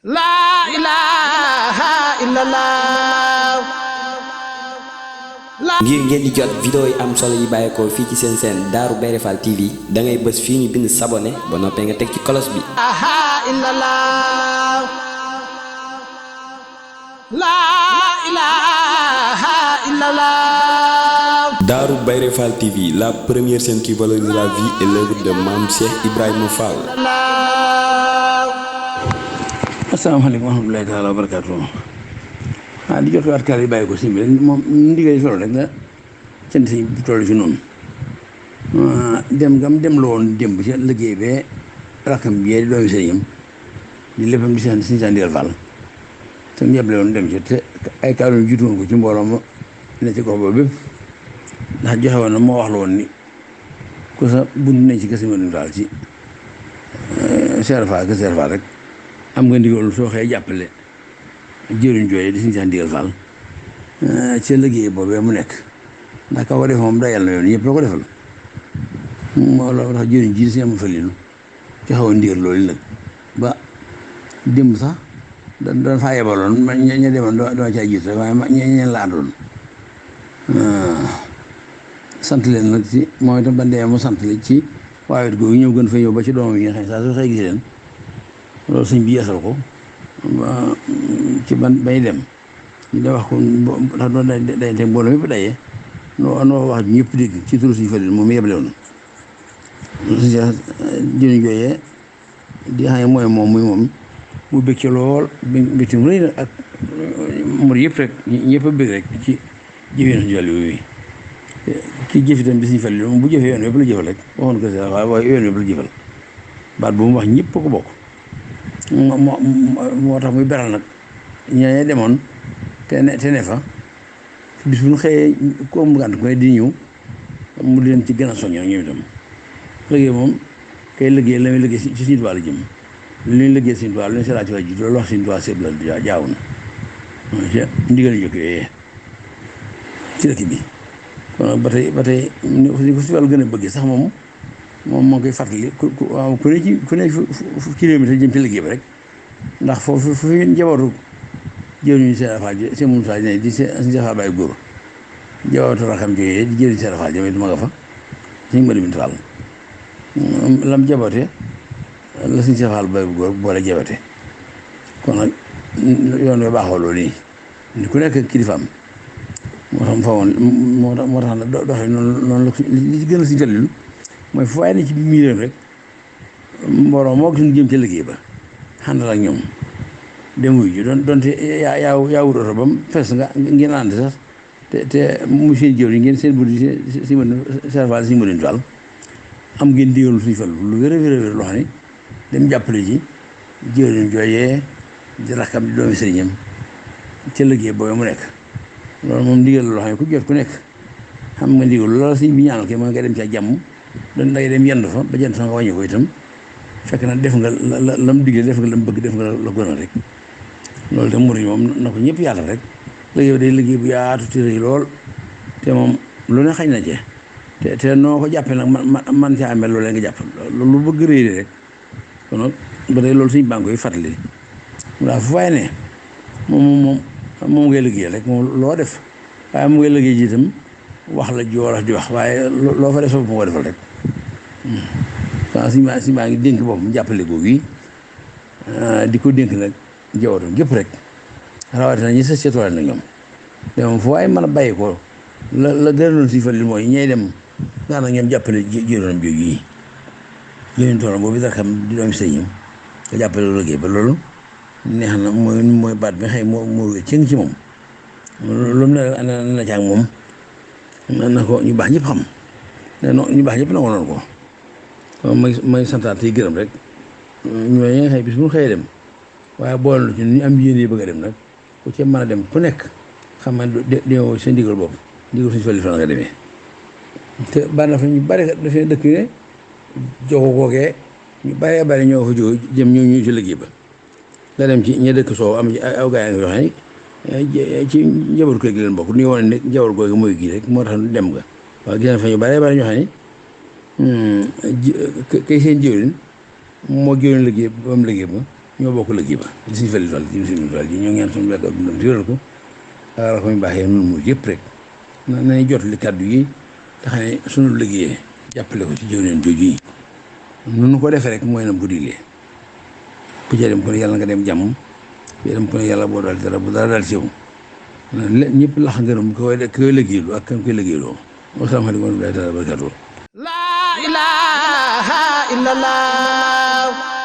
laa ilaaha illallah. ngir ngeen di jot vidéo yi am solo yi bàyyeekoo fii ci seen chaîne Darou Bairé Fall TV da ngay bës fii ñu bind s'abonner ba noppee nga teg ci cloche bi. Darou Bairé Fall TV, la première chaîne qui valorise la vie et l'œuvre de Mame Cheikh Ibrahima Fall. asalaamaaleykum wa rahmatulahi taala wa barakaatu. Di jot waat kàlla yi bàyyi ko si bi moom ndigal solo rek la sant si toll ci noonu dem gam dem la woon démb ci liggéey bee rakkam bi di doomi sëriñam di léppam di seen siñu ndigal Fall te mu yeble woon dem ci te ay kàddu yu jiitu woon ko ci mbooloo ma ne ci gox boobu bépp ndax joxe woon na moo wax la woon ni ku sa bunt nañ ci kër si Madou Fall ci Cheikh Fall kër Cheikh Fall rek am nga ndigal soo xëyee jàppale jëriñ jooyee di siñu ndigal Fall ci liggéey boobee mu nekk ndax ka ko def moom dayal na yoon ñëpp la ko defal moo loolu tax jëriñ ji si am falilu ci xaw a ndiir loolu nag ba démb sax da faa yebaloon ña demoon doo caa jiit rek waaye ñeen la àndoon sant leen nag ci moom itam ban demee mu sant leen ci waawet googu ñëw gën fa ñëw ba ci doomam yi nga xam ne saa su xëy gis leen loolu sëñ bi yeesal ko ci bay dem ñu da wax ko ndax doon day teg mbooloo mépp dayee noo wax ñëpp dégg ci turu suñu falil moom yeble woon suñ jëriñ jooyee di xam ne mooy moom muy moom mu bëgg ci lool mbégte mu rëy nag ak mur yëpp rek ñëpp a bëgg rek ci jëfee suñu wàll yooyu ki jëf itam bi suñu falil moom bu jëfee yoon yëpp la jëfal rek waxoon ko sax waaye yoon yëpp la jëfal baat bu mu wax ñëpp ko bokk moo tax muy beral nag ñooñu demoon te ne fa bis bu ñu xëyee ku am ngànt ko ne di ñëw mu di leen ci gën a soññ ñoom itam liggéey moom kay liggéey la muy liggéey ci Sëñ Tuubaa la jëm li ñuy liggéey Sëñ Tuubaa lu ñu selaat ci waa ji loolu wax Sëñ Tuubaa séb la jaaw na ndigal yu jëkk yooyee ci dëkk bi kon ba tey ni ko si wàllu gën a bëggee sax moom moo koy fàttali ku ne ci réew mi te jëm ci liggéey ba rek ndax foofu fu fi njabootu jëriñu seen affaire ji seen Moussa ne di seen Jafa Baye góor njabootu rakam jógee di jëriñ seen affaire ji ma it ma nga fa suñu mbëri mi Fall lam jaboote la suñu Jafa Baye góor boole jaboote kon nag yoon wi baaxoo loolu nii ni ku nekk kilifaam moo tax mu fa woon moo tax nag doxee noonu la li ci gën a si jëlilu mooy fu waaye ne ci biir rek mbooloo moo gis ñu jëm ca liggéey ba xàndal ak ñoom dem wuy ji donte yaa wut oto ba mu fees nga ngeen ànd sax te mu seen jëw yi ngeen seen buddi si mën serval si mënin Fall am ngeen digalu suñu Fall lu wér a wér loo xam ne dem jàppale ji jëwriñ jooyee di rakkam di doomi sëriñam ca liggéey boobu mu nekk loolu moom ndigal loo xam ne ku jot ku nekk xam nga ndigal loolu sëñ bi ñaanal ke mooy nga dem ca jàmm dan day dem yendu fa ba jant fa nga wàññi ko itam fekk na def nga lam digle def nga lam bëgg def nga la gën a rek loolu itam murid moom na ko ñëpp yàlla rek liggéey day liggéey bu yaatu te rëy lool te moom lu ne xañ na ci te noo ko jàppee nag man caa amee loolu nga jàpp lu bëgg rëy rek kon nag ba tey loolu suñu banque yi fàttali waaw fu waaye ne moom ngay liggéey rek moom loo def waaye mu ngay liggéey ji itam wax la joor di wax waaye loo fa def soo moo ko defal rek waaw si maa ngi dénk boppam jàppale googu yi di ko dénk nag jawwatam gépp rek rawatina ñi sa seetoole na ñoom te moom fu waaye mën a bàyyi ko la gëraloon si fali mooy ñay dem nga nag ñoom jàppale jëroonam jooju yi jëriñ toolam boobu dara xam di doomi sëñam nga jàppale loolu liggéey ba loolu neex na mooy baat bi xëy moo wér ci moom lu mu ne na caag moom na ko ñu baax ñëpp xam ñu baax ñëpp nangu noonu ko may santaat yi gërëm rek ñooñu nga xëy bis bu xëyee dem waaye boole ci ñu am yéene bëgg a dem nag ku ci mën a dem ku nekk xam nga demoo sa ndigal bopp ndigal suñu fali fa nga demee te bari na fa ñu bari dafay dëkk ne joxu kookee ñu bari ñoo fa jóge jëm ñu ci liggéey ba nga dem ci ña dëkk soow am ci aw gaa yi nga xam ne ci njaboot kër gi leen bokk ni woon ne njaboot googu mooy gii rek moo tax dem nga waaye gis na fa ñu bari ñoo xam ne kay seen jëwriñ moo jëwriñ liggéey ba mu liggéey ba ñoo bokk liggéey ba li suñu fali toll ci suñu tool yi ñoo ngeen suñu lekk dundam ci ko ak ko ñu baaxee nun mu yëpp rek nañ jot li kàddu yi te xam ne suñu liggéeyee jàppale ko ci jëwleen jooju yi nunu ko defee rek mooy na bu diglee bu ca dem ko ne yàlla nga dem jàmm bu dem ko ne yàlla boo daal dara bu dara daal ci yow ñëpp lax ngërëm koy liggéeylu ak kan koy liggéeyloo wasalaamaaleykum wa rahmatullaahi taala wa barakaatuh la ilaha illallah.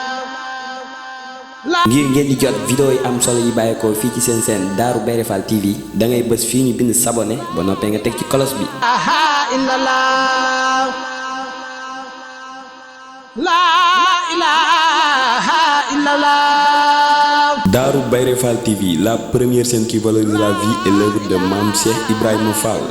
ngir ngeen di jot vidéo yi am solo yi bàyyeekoo fii ci seen chaîne Darou Bairé Fall TV da ngay bës fii ñu bind s'abonner ba noppee nga teg ci cloche bi. Darou Bairé Fall TV, la première chaîne qui valorise la vie et l'œuvre de Mame Cheikh Ibrahima Fall.